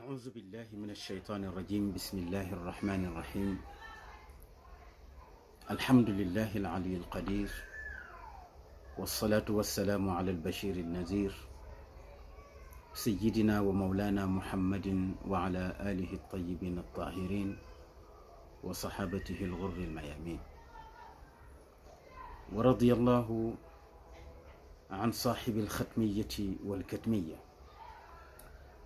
أعوذ بالله من الشيطان الرجيم. بسم الله الرحمن الرحيم. الحمد لله العلي القدير، والصلاة والسلام على البشير النذير سيدنا ومولانا محمد وعلى آله الطيبين الطاهرين وصحابته الغر الميامين. ورضي الله عن صاحب الختمية والكتمية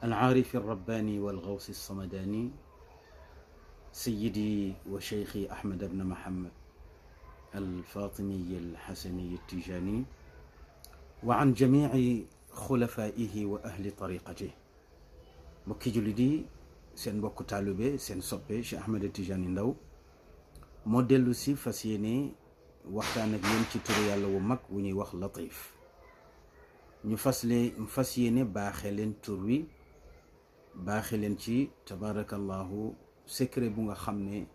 العارف الرباني والغوث الصمداني سيدي وشيخي أحمد بن محمد الفاطمي الحسني التجاني، وعن جميع خلفائه وأهل طريقته. mbokki jullit yi, seen mbokku taalibe seen soppe Cheikh Ahmed Tidiane Ndao moo dellu si fas yéene waxtaan ak yéen ci turu yàlla wu mag wu ñuy wax Latif. ñu fas yéene baaxe leen tur wi, baaxe leen ci tabarakallahu secret bu nga xam ne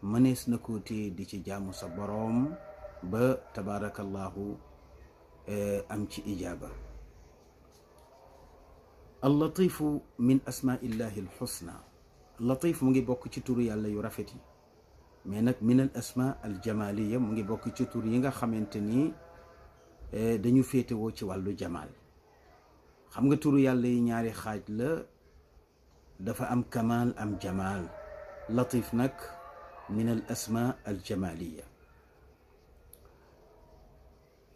mënees na koo téye di ci jaamu sa boroom ba tabarakallahu am ci ijaaba. al latifu min asmaillahi al xusna. latif mu ngi bokk ci turu yàlla yu rafet yi, mais nag min al asma al jamaliya mu ngi bokk ci tur yi nga xamante ni dañu féetewoo ci wàllu jamaal. xam nga turu yàlla yi ñaari xaaj la, dafa am kamal am jamaal. latif nag min al asma al jamaliya.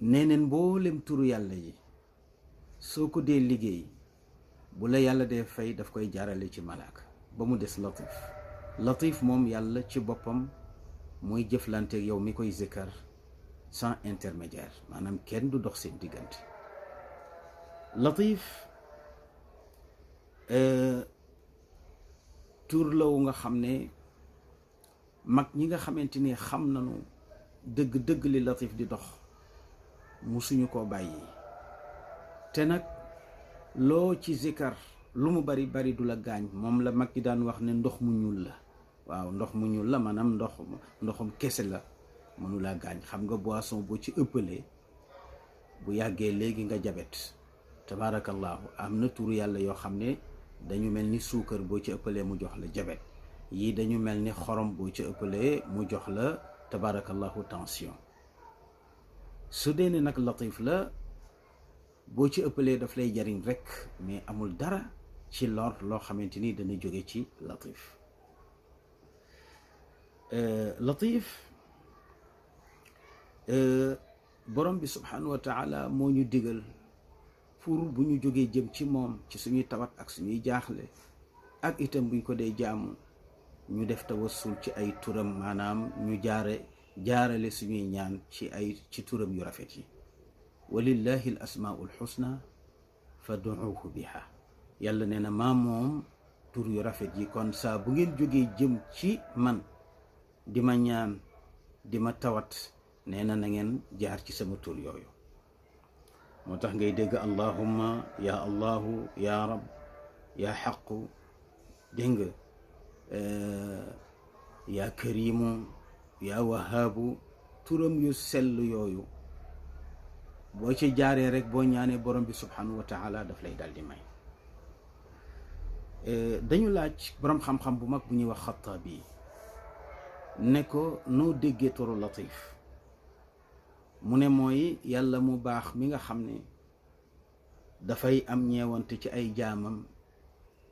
neeneen mboolem turu yàlla yi soo ko dee liggéey, bu la yàlla dee fay daf koy jaarale ci malaaka, ba mu des latif. latif moom yàlla ci boppam mooy jëflanteeg yow mi koy zikkar sans intermédiaire, maanaam kenn du dox seen diggante. latif tur la wu nga xam ne mag ñi nga xamante ni xam nañu dëgg-dëgg li latif di dox musuñu koo bàyyi. te nag loo ci zikar lu mu bari bari du la gaañ. moom la mag ñi daan wax ne ndox mu ñuul la. waaw, ndox mu ñuul la, maanaam ndoxum kese la, mënu laa gaañ. xam nga boisson boo ci ëppalee bu yàggee léegi nga jabet. tabarakallahu am na turu yàlla yoo xam ne dañu mel ni suukar, boo ci ëppalee mu jox la jabet. yii dañu mel ni xorom, boo ci ëppalee mu jox la tabarakallahu tension. su dee ne nag latif la, boo ci ëppalee daf lay jariñ rekk, mais amul dara ci lor loo xamante ni dana jóge ci latif. latif borom bi subhanahu wa taala moo ñu digal pour bu ñu jógee jëm ci moom ci suñuy tawat ak suñuy jaaxle, ak itam buñ ko dee jaamu ñu def tawassul ci ay turam, maanaam ñu jaarale suñuy ñaan ci turam yu rafet yi. walillahi al asmaul xusna fad'uuhu biha. yàlla nee na maa moom tur yu rafet yi, kon saa bu ngeen jógee jëm ci man di ma ñaan di ma tawat, nee na ngeen jaar ci sama tur yooyu. moo tax ngay dégg allahumma ya allahu ya rab ya xaqu, dégg nga ya karimu ya wahaabu. turam yu sell yooyu boo ci jaaree rek, boo ñaanee borom bi subhanahu wa taala daf lay dal di may. dañu laaj borom xam-xam bu mag bu ñuy wax Xattaabi ne ko noo déggee turu latif. mu ne mooy yàlla mu baax mi nga xam ne dafay am ñeewante ci ay jaamam,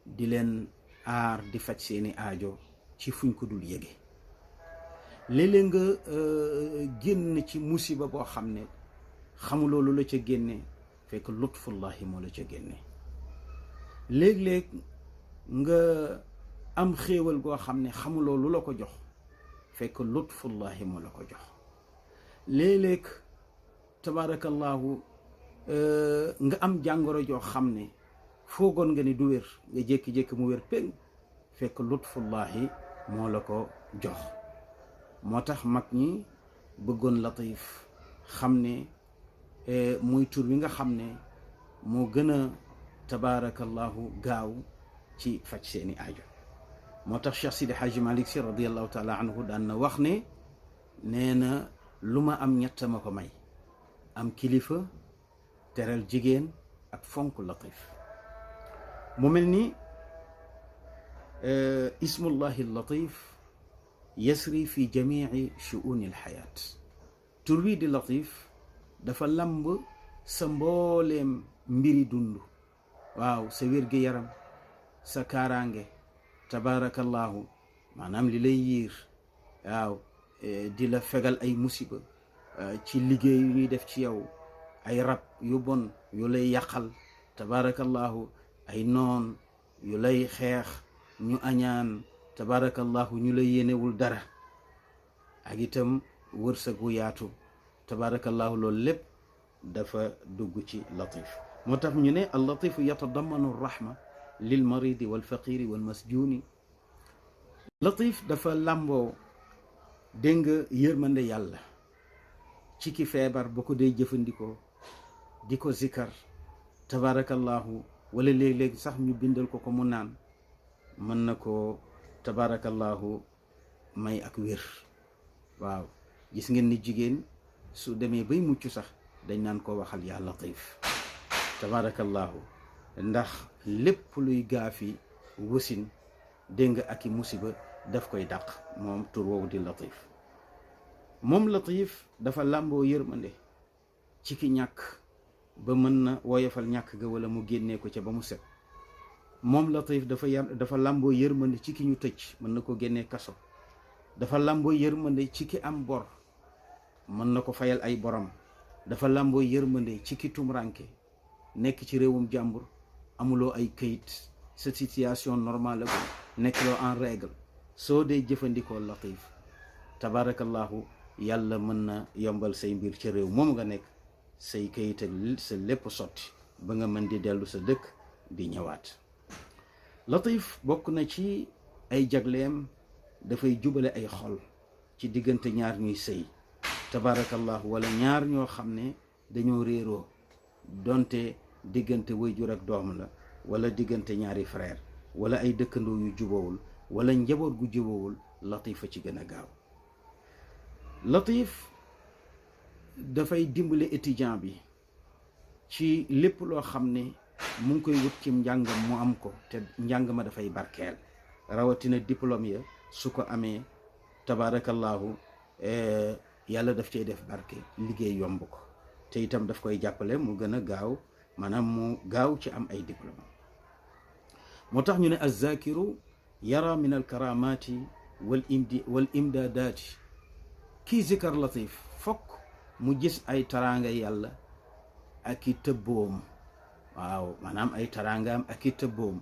di leen aar, di faj seeni aajo ci fuñ ko dul yége. léeg-léeg nga génn ci musiba boo xam ne xamuloo lu la ca génne, fekk lutfullahi moo la ca génne. léeg-léeg nga am xéewal goo xam ne xamuloo lu la ko jox, fekk lutfullahi moo la ko jox. léeg-léeg tabarakallahu nga am jàngoro joo xam ne foogoon nga ni du wér, nga jékki-jékki mu wér péng, fekk lutfullahi moo la ko jox. moo tax mag ñi bëggoon latif, xam ne muy tur wi nga xam ne moo gën a tabarakallahu gaaw ci faj seeni aajo. moo tax Cheikh Sidi Hadji Malick Sy radiallahu taala anhu daan na wax ne, nee na lu ma am ñett ma ko may: am kilifa, teral jigéen, ak fonk latif. mu mel ni ismullahi latif yasri fi jamici shu'uni alxayaat. tur wi di latif dafa lamb sa mbooleem mbiri dund. waaw sa wér-gi-yaram, sa kaaraange, tabaarakallahu, maanaam li lay yiir, waaw di la fegal ay musiba ci liggéey yu ñuy def ci yow, ay rab yu bon yu lay yàqal, tabaarakallahu, ay noon yu lay xeex, ñu añaan, tabaarakallahu, ñu lay yéenewul dara, ak itam wërsëg wu yaatu, tabaarakallahu, loolu lépp dafa dugg ci latif. moo tax ñu ne al latifu yatadammanu rahma lil maridi wal faqiri wal masjuni. latif dafa làmboo dégg nga yërmande yàlla ci ki feebar ba ko dee jëfandikoo di ko zikar, tabaarakallahu, wala léeg-léeg sax ñu bindal ko ko mu naan, mën na ko tabaarakallahu may ak wér. waaw gis ngeen ni jigéen su demee bay mucc sax dañ naan ko waxal yaa latif, tabaarakallahu, ndax lépp luy gaafi wasin dégg nga ak i musiba daf koy dàq, moom tur woowu di latif. moom latif dafa làmboo yërmande ci ki ñàkk ba mën na woyofal ñàkk ga wala mu génnee ko ca ba mu set. moom latif dafa làmboo yërmande ci ki ñu tëj, mën na ko génnee kaso. dafa làmboo yërmande ci ki am bor, mën na ko fayal ay borom. dafa làmboo yërmande ci ki tumranke nekk ci réewum jàmbur, amuloo ay këyit, sa situation normale la, nekkloo en règle, soo dee jëfandikoo latif, tabaarakallahu, yàlla mën na yombal say mbir ci réew moom nga nekk, say këyit ak sa lépp sotti ba nga mën di dellu sa dëkk di ñëwaat. latif bokk na ci ay jagleem, dafay jubale ay xol ci diggante ñaar ñuy sëy, tabaarakallahu, wala ñaar ñoo xam ne dañoo réeroo, donte diggante waajur ak doom la, wala diggante ñaari frère, wala ay dëkkandoo yu jubawul, wala njaboot gu jubawul, latif a ci gën a gaaw. latif dafay dimbale étudiant bi ci lépp loo xam ne mu ngi koy wut ci njàngam mu am ko, te njàng ma dafay barkeel, rawatina diplôme ya su ko amee, tabaarakallahu, yàlla daf cay def barke, liggéey yomb ko, te itam daf koy jàppale mu gën a gaaw, maanaam mu gaaw ci am ay diplôme. moo tax ñu ne azzakiru yara min alkaramati wal imdaadaati. kii zikar latif fokk mu gis ay taraanga yàlla ak i tëbboom. waaw maanaam ay taraangaam ak i tëbboom,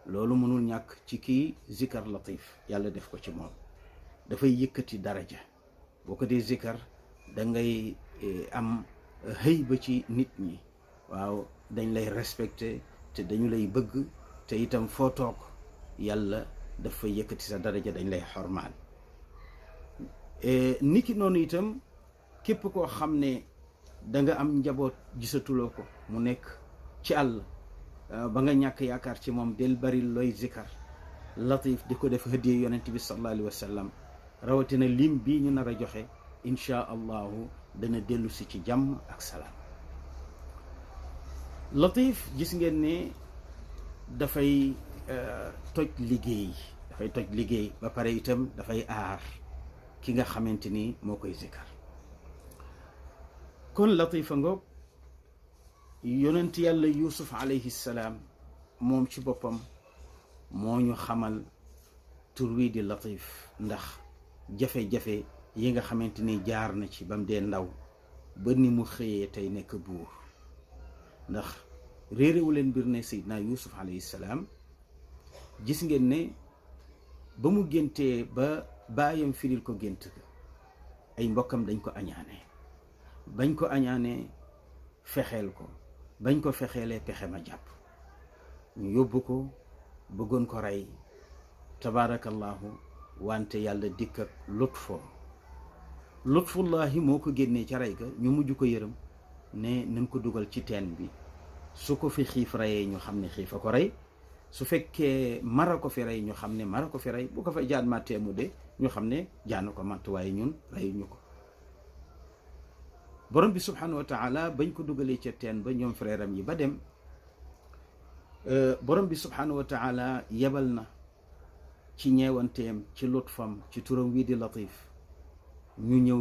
loolu mënul ñàkk ci kii zikar latif, yàlla def ko ci moom. dafay yëkkati daraja, boo ko dee zikar da ngay am xëy ba ci nit ñi. waaw dañ lay respecté te dañu lay bëgg, te itam foo toog yàlla dafa yëkkati sa daraja, dañ lay xormaal. niki noonu itam képp koo xam ne da nga am njaboot gisatuloo ko, mu nekk ci àll, ba nga ñàkk yaakaar ci moom, del bari looy zikar latif, di ko def hadiya yonent bi sallallahu alayhi wa sallam, rawatina lim bii ñu nar a joxe, inchaa allahu dana dellu si ci jàmm ak salaam. latif gis ngeen ne dafay toj liggéey, ba pare itam dafay aar ki nga xamante ni moo koy zikar. kon latifa ngoog, yonent yàlla yusuf alayhi salaam moom ci boppam moo ñu xamal tur wi di latif, ndax jafe-jafe yi nga xamante ni jaar na ci ba mu dee ndaw ba ni mu xëyee tey nekk buur. ndax réeréwu leen mbir ne Seydina Yusuf alayhi salaam, gis ngeen ne ba mu géntee ba baayam firil ko gént ga, ay mbokkam dañ ko añaane, bañ ko añaane fexeel ko, bañ ko fexeelee pexe ma jàpp, ñu yóbbu ko bëggoon ko rey, tabaarakallahu, wante yàlla dikk ak lutfullahi moo ko génnee ca rey ga. ñu mujj ko yërëm ne nañ ko dugal ci teen bi, su ko fi xiif reyee ñu xam ne xiif a ko rey, su fekkee mara ko fi rey ñu xam ne mara ko fi rey, bu ko fa jaan màttee mu de ñu xam ne jaanu ko màtt, waaye ñun reyuñu ko. borom bi subhanahu wa taala bañ ko dugalee ca teen ba ñoom frère am yi ba dem, borom bi subhanahu wa taala yebal na ci ñeewanteem ci lutfam ci turam wii di latif ñu ñëw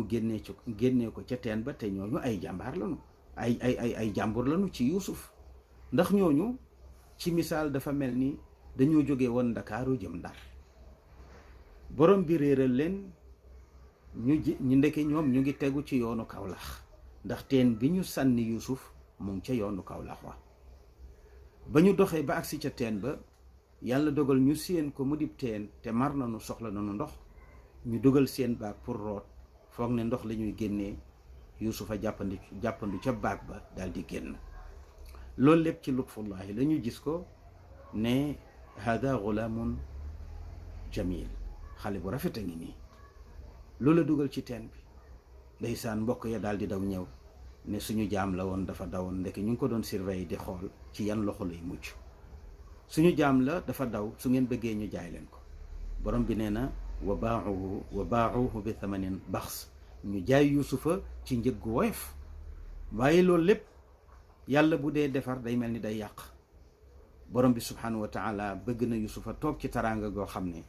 génnee ko ca teen ba te ñooñu ay jàmbaar lañu ay jàmbur lañu ci Yuusuf ndax ñooñu ci misaal dafa mel ni dañoo jóge woon Ndakaaru jëm Ndar borom bi réeral leen ñu ndeke ñoom ñu ngi tegu ci yoonu Kawlax ndax teen bi ñu sànni Yuusuf mu ngi ca yoonu Kawlax wa ba ñu doxee ba agsi ca teen ba yàlla dogal ñu séen ko mu dib teen te mar nañu soxla nañu ndox ñu dugal seen baag pour root foog ne ndox la ñuy génnee Yuusufa jàppandu ca baag ba daal di génn loolu lépp ci lutfullahi la ñu gis ko ne hada gulaamun jamil xale bu rafet a ngi nii loolu la dugal ci teen bi ndeysaan mbokk ya daal di daw ñëw ne suñu jaam la woon dafa dawoon ndeke ñu ngi ko doon surveiller di xool ci yan loxo lay mujj suñu jaam la dafa daw su ngeen bëggee ñu jaay leen ko borom bi nee na wa baauhu bi thamanin baxs ñu jaay Yuusufa ci njëg gu woyof waaye loolu lépp yàlla bu dee defar day mel ni day yàq borom bi subhanahu wa taala bëgg na Yuusufa toog ci taraanga goo xam ne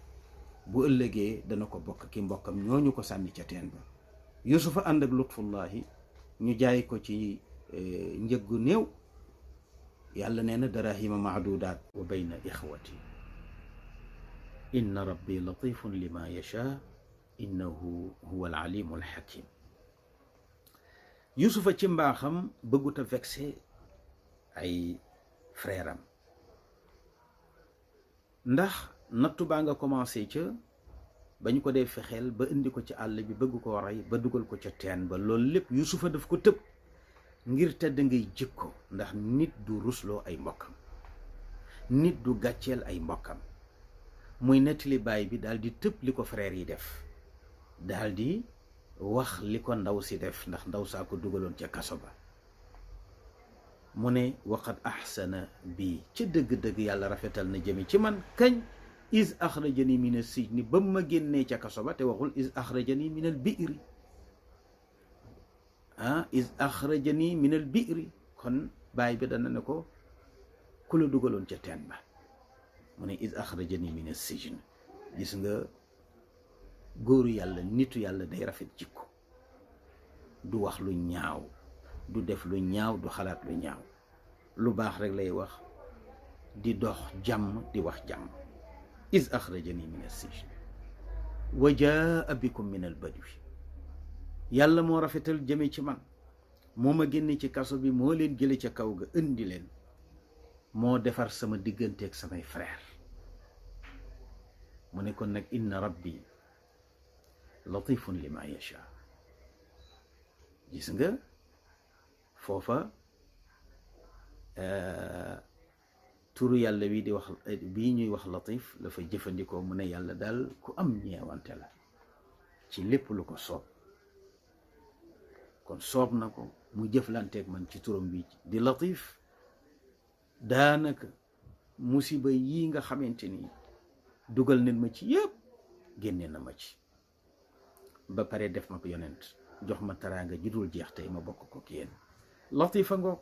bu ëllëgee dana ko bokk ki mbokkam ñooñu ko sànni ca teen ba Yuusufa ànd ak lutfullahi ñu jaay ko ci njëg gu néew yàlla nee na darahima maadudaat wa bayna ixwati inna rabbi latifun lima yasha innahu huwa alalimu alxakim Yuusufa ci mbaaxam bëggut a vexé ay frère am ndax nattu baa nga commencé ca bañ ko dee fexeel ba indi ko ci àll bi bëgg ko rey ba dugal ko ca teen ba loolu lépp Yuusufa daf ko tëb ngir tedd ngay jikko ndax nit du rusloo ay mbokkam nit du gàcceel ay mbokkam muy nettali baay bi daal di tëb li ko frère yi def daal di wax li ko ndaw si def ndax ndaw saa ko dugaloon ca kaso ba mu ne waqad ahsana bii ca dëgg-dëgg yàlla rafetal na jëme ci man kañ is axrajani min as-sijni ba ma génnee ca kaso ba te waxul is axrajani min al-bi'ri is axrajani min al-bi'ri kon baay bi dana ne ko ku la dugaloon ca teen ba mu ne is axrajani min as-sijn gis nga góoru yàlla nitu yàlla day rafet jikko du wax lu ñaaw du def lu ñaaw du xalaat lu ñaaw lu baax rek lay wax di dox jàmm di wax jàmm is axrajani min as-sijn wa jaa bikum min al-badwi yàlla moo rafetal jëme ci man moo ma génne ci kaso bi moo leen jële ca kaw ga indi leen moo defar sama digganteeg samay frère mu ne kon nag inna rabbi latifun lima yasha gis nga foofa turu yàlla wi di wax bii ñuy wax latif la fa jëfandikoo mu ne yàlla daal ku am ñeewante la ci lépp lu ko soob kon soob na ko mu jëflanteeg man ci turam bi di latif daanaka musiba yii nga xamante ni dugal nit ma ci yëpp génne na ma ci ba pare def ma ko yonent jox ma taraanga ji dul jeex tey ma bokk ko yéen latifa ngoog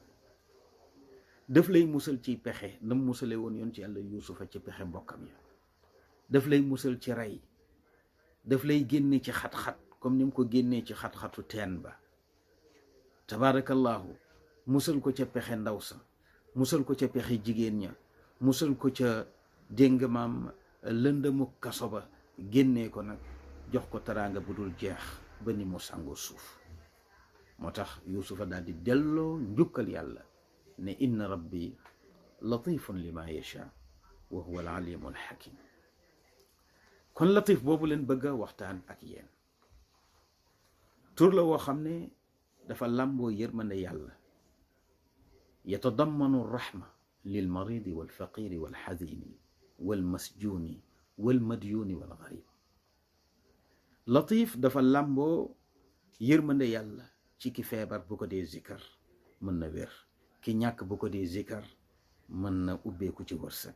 daf lay musal ci pexe nam musale woon yoon ci yàlla Yuusufa ci pexe mbokkam ya daf lay musal ci rey daf lay génne ci xat-xat comme ni mu ko génnee ci xat-xatu teen ba tabaarakallahu musal ko ca pexe ndaw sa musal ko ca pexe jigéen ña musal ko ca déng maam lëndëmu kaso ba génnee ko nag jox ko taraanga bu dul jeex ba ni mu sàngoo suuf moo tax Yuusufa daal di delloo njukkal yàlla ne inna rabbi latifun lima yasha wa huwa al alimu al hakim kon latif boobu leen bëgg a waxtaan ak yéen tur la woo xam ne dafa làmboo yërmande yàlla yatadammanu rahma lil maridi wal faqiri wal xazini wal masjuni wal madyuni wal garib latif dafa làmboo yërmande yàlla ci ki feebar bu ko dee zikar mën na wér ki ñàkk bu ko dee zikar mën na ubbeeku ci wërsëg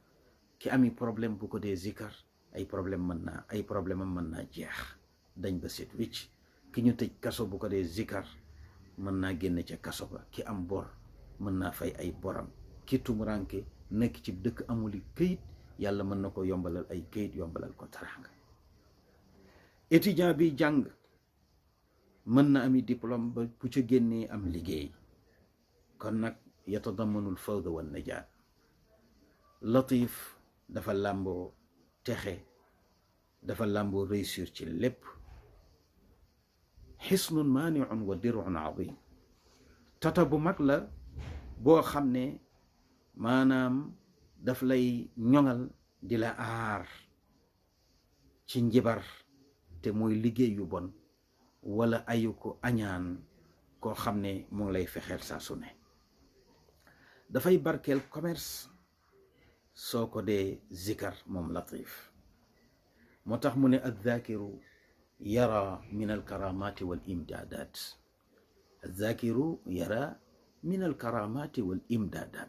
ki ami problème bu ko dee zikar ay problème am mën naa jeex dañ ba set wicc ki ñu tëj kaso bu ko dee zikar mën naa génn ca kaso ba ki am bor mën naa fay ay boram ki tumuranke nekk ci dëkk amuli këyit yàlla mën na ko yombalal ay kayit, yombalal ko teraanga. étudiant bi jàng mën na ami diplôme ba bu ca génnee am liggéey. kon nag yatadamanul fawda wan najaat. latif dafa làmboo texe, dafa làmboo réussir ci lépp. xisnun maaniun wa dirun azim. tata bu mag la boo xam ne maanaam daf lay ñoŋal di la aar ci njibar te mooy liggéey yu bon wala ayu ko añaan koo xam ne mu ngi lay fexeel saa su ne. dafay barkeel commerce soo ko dee zikar moom latif. moo tax mu ne adzakiru yara min alkaramati wal imdadat. adzakiru yara min alkaramati wal imdadat.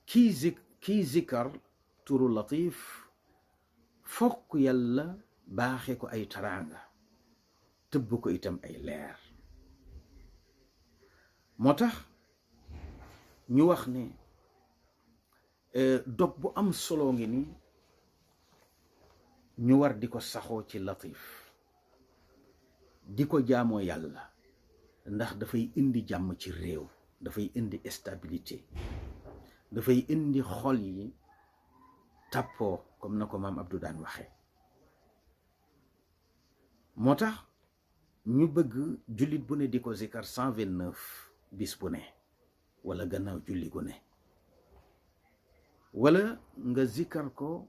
kii zikar turu latif fokk yàlla baaxe ko ay taraanga, tëbb ko itam ay leer. moo tax ñu wax ne dog bu am solo ngi ni ñu war di ko saxoo ci latif, di ko jaamoo yàlla, ndax dafay indi jàmm ci réew, dafay indi stabilité, dafay indi xol yi tàppoo comme na ko maam Abdou daan waxe. moo tax ñu bëgg jullit bu ne di ko zikar 129 bis bu ne, wala gannaaw julli gu ne, wala nga zikar ko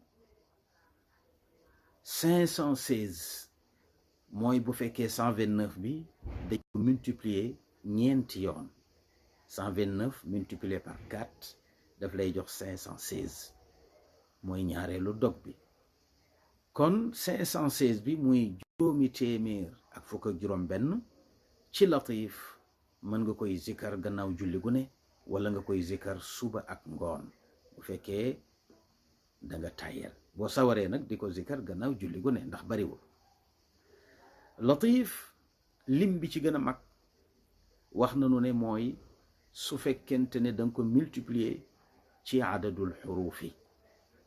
516. mooy bu fekkee 129 bi dañ ko multiplier ñeenti yoon. 129 multiplié par 4 daf lay jox 516, mooy ñaareelu dog bi. kon 516 bi muy juróomi téeméer ak fukk ak juróom benn ci latif mën nga koy zikar gannaaw julli gu ne, wala nga koy zikar suba ak ngoon bu fekkee da nga tàyyel. boo sawaree nag di ko zikar gannaaw julli gu ne ndax bariwul. latif lim bi ci gën a mag wax nañu ne mooy su fekkente ne da nga ko multiplier ci adadul xurufi,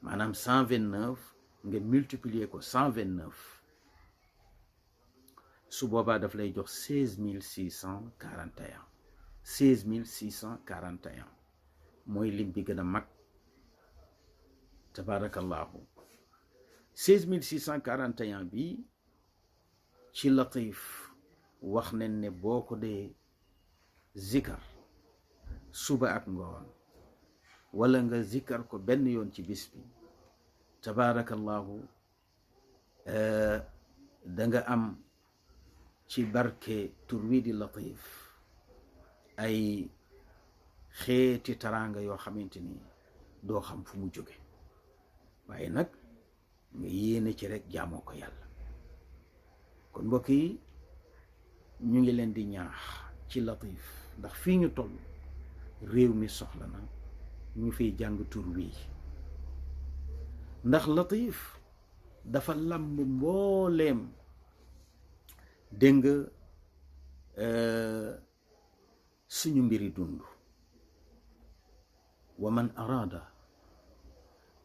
maanaam 129 nga multiplier ko 129, su boobaa daf lay jox 16641. 16641 mooy lim bi gën a mag. tabarakallahu. 16641 bi ci latif wax nañ ne boo ko dee zikar suba ak ngoon, wala nga zikar ko benn yoon ci bis bi, tabarakallahu da nga am ci barke tur wi di latif ay xeeti taraanga yoo xamante ni doo xam fu mu jóge, waaye nag nga yéene ci rek jaamoo ko yàlla. kon mbokk yi ñu ngi leen di ñaax ci latif, ndax fii ñu toll réew mi soxla na ñu fiy jàng tur wi, ndax latif dafa lamb mbooleem dégg nga suñu mbiri dund. wa man araada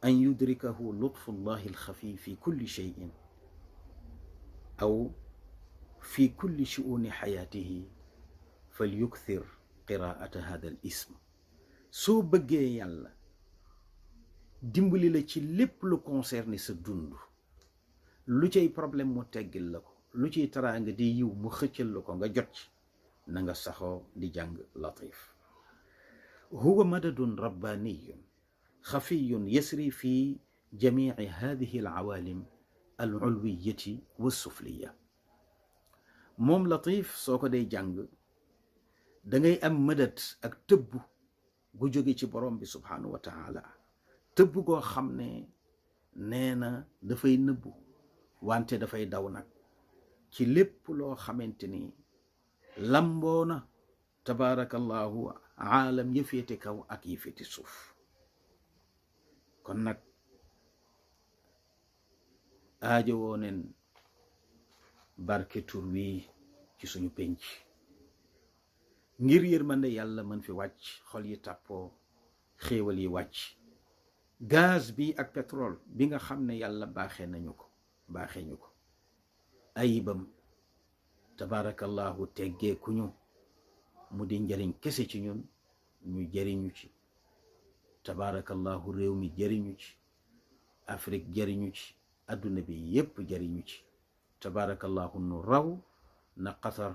an yudrikahu lutfu llahi alxafi fi kulli cheyin aw fi kulli shu'uni xayaatihi falyukthir qiraata hada al ism. soo bëggee yàlla dimbali la ci lépp lu concerné sa dund, lu cay problème mu teggil la ko, lu ciy taraanga di yiw mu xëccal la ko nga jot ci, na nga saxoo di jàng latif. huwa madadun rabbaniyun xafiyun yasri fi jamici hadihi alcawalim alulwiyati walsufliya. moom latif soo ko day jàng da ngay am madad ak tëbb gu jóge ci borom bi subhaanahu wa taala, tëbb goo xam ne nee na dafay nëbbu wante dafay daw nag ci lépp loo xamante ni lamboona tabaarakallahu aalam yëfeete kaw ak yëfeete suuf. kon nag aajo woo neen barke tur wi ci suñu penc, ngir yërmande yàlla mën fi wàcc, xol yi tàppoo, xéewal yi wàcc. gaz bi ak pétrole bi nga xam ne yàlla baaxee ñu ko ayibam tabaarakallahu teggeekuñu mu di njëriñ kese ci ñun ñu jëriñu ci tabaarakallahu réew mi jëriñu ci Afrique jëriñu ci adduna bi yépp jëriñu ci tabaarakallahu nu raw na Qatar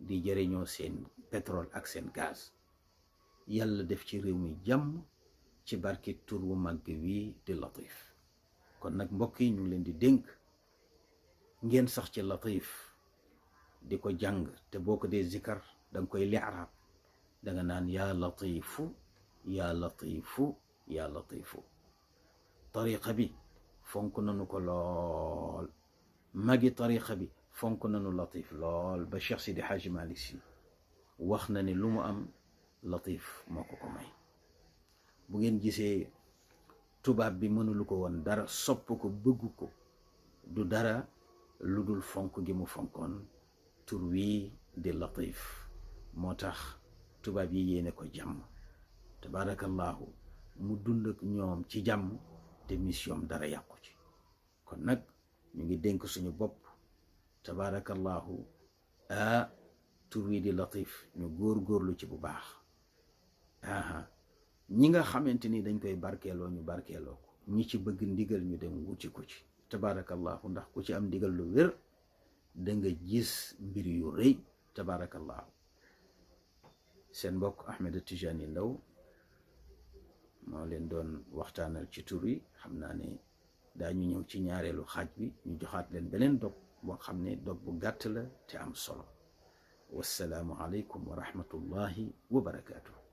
di jëriñoo seen pétrole ak seen gaz yàlla def ci réew mi jàmm ci barke tur wu màgg wi di Latif kon nag mbokk yi ñu ngi leen di dénk ngeen sax ci Latif di ko jàng te boo ko dee zikar danga koy li'raab danga naan yaa latifu yaa latifu yaa latifu tariqa bi fonk nanu ko lool magi tariqa bi fonk nanu Latif lool ba Cheikh Sidi Hadji Malick Sy wax na ne lu mu am Latif moo ko may bu ngeen gisee tubaab bi mënulu ko woon dara sopp ko bëgg ko du dara lu dul fonk gi mu fonkoon tur wi di Latif moo tax tubaab yi yéene ko jàmm tabaarakallahu mu dund ak ñoom ci jàmm te mission dara yàqu ci kon nag ñu ngi dénk suñu bopp tabaarakallahu tur wi di Latif ñu góor-góorlu ci bu baax ñi nga xamante ni dañ koy barkeeloo ñu barkeeloo ko ñi ci bëgg ndigal ñu dem wuti ko ci tabaarakallahu ndax ku ci am ndigal lu wér da nga gis mbir yu rëy tabaarakallahu seen mbokk Ahmed Tijani Ndaw moo leen doon waxtaanal ci tur yi xam naa ne daañu ñëw ci ñaareelu xaaj bi ñu joxaat leen beneen dog boo xam ne dog bu gàtt la te am solo wassalaamu aleykum wa rahmatullahi wa barakaatuh